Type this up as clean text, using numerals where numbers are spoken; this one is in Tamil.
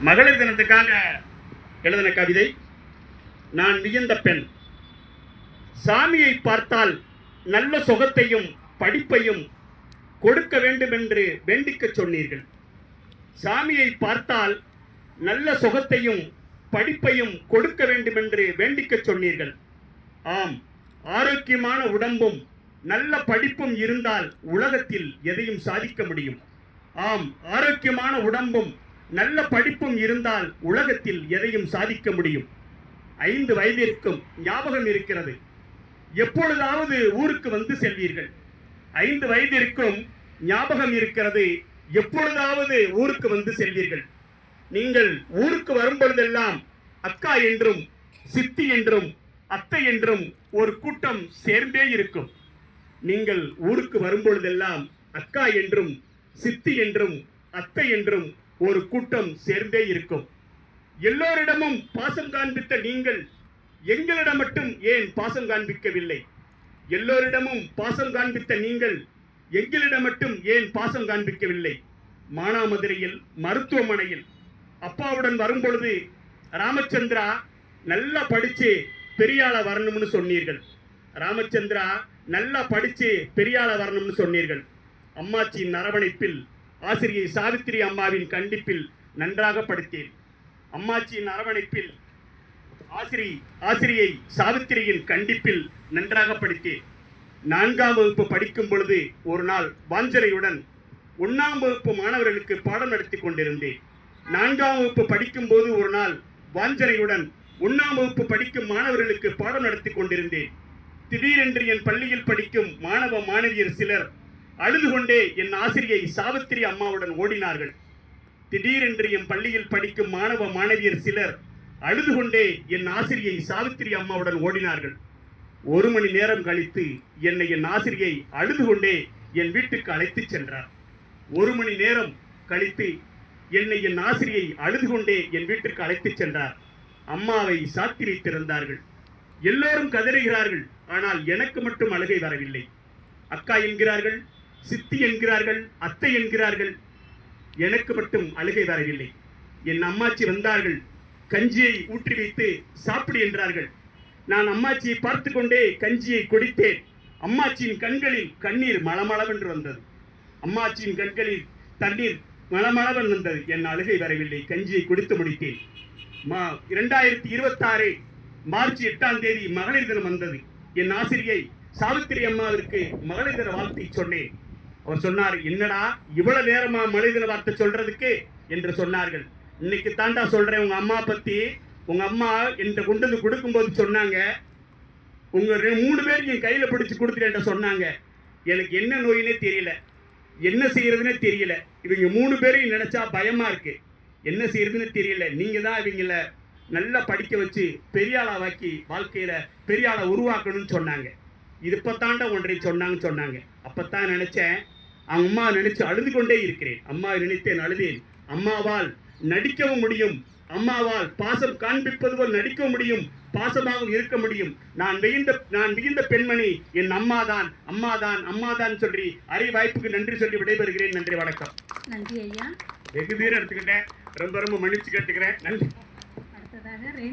மகளிர் தினத்துக்காக எழுதின கவிதை. நான் வியந்த பெண். சாமியை பார்த்தால் நல்ல சுகத்தையும் படிப்பையும் கொடுக்க வேண்டும் என்று வேண்டிக்க சொன்னீர்கள். சாமியை பார்த்தால் நல்ல சுகத்தையும் படிப்பையும் கொடுக்க வேண்டும் என்று வேண்டிக்க சொன்னீர்கள். ஆம், ஆரோக்கியமான உடம்பும் நல்ல படிப்பும் இருந்தால் உலகத்தில் எதையும் சாதிக்க முடியும். ஆம், ஆரோக்கியமான உடம்பும் நல்ல படிப்பும் இருந்தால் உலகத்தில் எதையும் சாதிக்க முடியும். 5 வயதிற்கும் ஞாபகம் இருக்கிறது. எப்பொழுதாவது ஊருக்கு வந்து செல்வீர்கள். 5 வயதிற்கும் ஞாபகம் இருக்கிறது. எப்பொழுதாவது ஊருக்கு வந்து செல்வீர்கள். நீங்கள் ஊருக்கு வரும்பொழுதெல்லாம் அக்கா என்றும் சித்தி என்றும் அத்தை என்றும் ஒரு கூட்டம் சேர்ந்தே இருக்கும். நீங்கள் ஊருக்கு வரும்பொழுதெல்லாம் அக்கா என்றும் சித்தி என்றும் அத்தை என்றும் ஒரு கூட்டம் சேர்ந்தே இருக்கும். எல்லோரிடமும் பாசம் காண்பித்த நீங்கள் எங்களிடம் மட்டும் ஏன் பாசம் காண்பிக்கவில்லை? எல்லோரிடமும் பாசம் காண்பித்த நீங்கள் எங்களிடம் மட்டும் ஏன் பாசம் காண்பிக்கவில்லை? மானாமதுரையில் மருத்துவமனையில் அப்பாவுடன் வரும்பொழுது ராமச்சந்திரா நல்லா படிச்சு பெரியாள வரணும்னு சொன்னீர்கள். ராமச்சந்திரா நல்லா படிச்சு பெரியாள வரணும்னு சொன்னீர்கள். அம்மாச்சியின் அரவணைப்பில், ஆசிரியை சாவித்திரி அம்மாவின் கண்டிப்பில் நன்றாக படித்தேன். அம்மாச்சியின் அரவணைப்பில், ஆசிரியை சாவித்திரியின் கண்டிப்பில் நன்றாக படித்தேன். 4ஆம் வகுப்பு படிக்கும் பொழுது ஒரு நாள் வாஞ்சனையுடன் 1ஆம் வகுப்பு மாணவர்களுக்கு பாடம் நடத்தி கொண்டிருந்தேன். 4ஆம் வகுப்பு படிக்கும் போது ஒரு நாள் வாஞ்சனையுடன் 1ஆம் வகுப்பு படிக்கும் மாணவர்களுக்கு பாடம் நடத்தி கொண்டிருந்தேன். திடீரென்று என் பள்ளியில் படிக்கும் மாணவ மாணவியர் சிலர் அழுது கொண்டே என் ஆசிரியை சாவித்திரி அம்மாவுடன் ஓடினார்கள். திடீரென்று என் பள்ளியில் படிக்கும் மாணவ மாணவியர் சிலர் அழுது கொண்டே என் ஆசிரியை சாவித்திரி அம்மாவுடன் ஓடினார்கள். 1 மணி நேரம் கழித்து என்னை என் ஆசிரியை அழுது கொண்டே என் வீட்டுக்கு அழைத்து சென்றார். 1 மணி நேரம் கழித்து என்னை என் ஆசிரியை அழுது கொண்டே என் வீட்டிற்கு அழைத்து சென்றார். அம்மாவை சாத்தி வைத்திருந்தார்கள். எல்லோரும் கதறுகிறார்கள். ஆனால் எனக்கு மட்டும் அழுகை வரவில்லை. அக்கா என்கிறார்கள், சித்தி என்கிறார்கள், அத்தை என்கிறார்கள். எனக்கு மட்டும் அழுகை வரவில்லை. என் அம்மாச்சி வந்தார்கள். கஞ்சியை ஊற்றி வைத்து சாப்பிடு என்றார்கள். நான் அம்மாச்சியை பார்த்து கொண்டே கஞ்சியை குடித்தேன். அம்மாச்சியின் கண்களில் கண்ணீர் மளமளவென்று வந்தது. அம்மாச்சியின் கண்களில் தண்ணீர் மளமளவென்று வந்தது. என் அழுகை வரவில்லை. கஞ்சியை குடித்து முடித்தேன். 2026 மார்ச் 8ஆம் தேதி மகளிர் தினம் வந்தது. என் ஆசிரியை சாவித்திரி அம்மாவிற்கு மகளிர் தின வாழ்த்தை சொன்னேன். அவர் சொன்னார், என்னடா இவ்வளவு நேரமா மகளிர் தின வார்த்தை சொல்றதுக்கு என்று சொன்னார்கள். இன்னைக்கு தாண்டா சொல்றேன் உங்க அம்மா பத்தி. உங்க அம்மா என்கிட்ட கொண்டு வந்து கொடுக்கும்போது சொன்னாங்க, உங்க 3 பேர் என் கையில பிடிச்சு கொடுத்துட்டு சொன்னாங்க. எனக்கு என்ன நோயினே தெரியல, என்ன செய்யறதுன்னே தெரியல. இவங்க 3 பேரையும் நினைச்சா பயமா இருக்கு. என்ன செய்யறதுன்னு தெரியல. நீங்க தான் இவங்கள நல்லா படிக்க வச்சு பெரியாளாவாக்கி வாழ்க்கையில பெரியாளை உருவாக்கணும்னு சொன்னாங்க. இது இப்பத்தாண்ட ஒன்றை சொன்னாங்க. அப்பத்தான் நினைச்சேன், அவங்க அம்மா நினைச்சு அழுது கொண்டே இருக்கிறேன். அம்மாவை நினைத்தேன், அழுதேன். அம்மாவால் நடிக்கவும் முடியும், அம்மாவால் பாசம் காண்பிப்பது போல் நடிக்க முடியும், பாசமாக இருக்க முடியும். நான் வியந்த பெண்மணி என் அம்மாதான் சொல்லி அரை வாய்ப்புக்கு நன்றி சொல்லி விடைபெறுகிறேன். நன்றி, வணக்கம். நன்றி ஐயா. வெகு தூரம் எடுத்துக்கிட்டேன். ரொம்ப மன்னிச்சு கேட்டுக்கிறேன். நன்றி.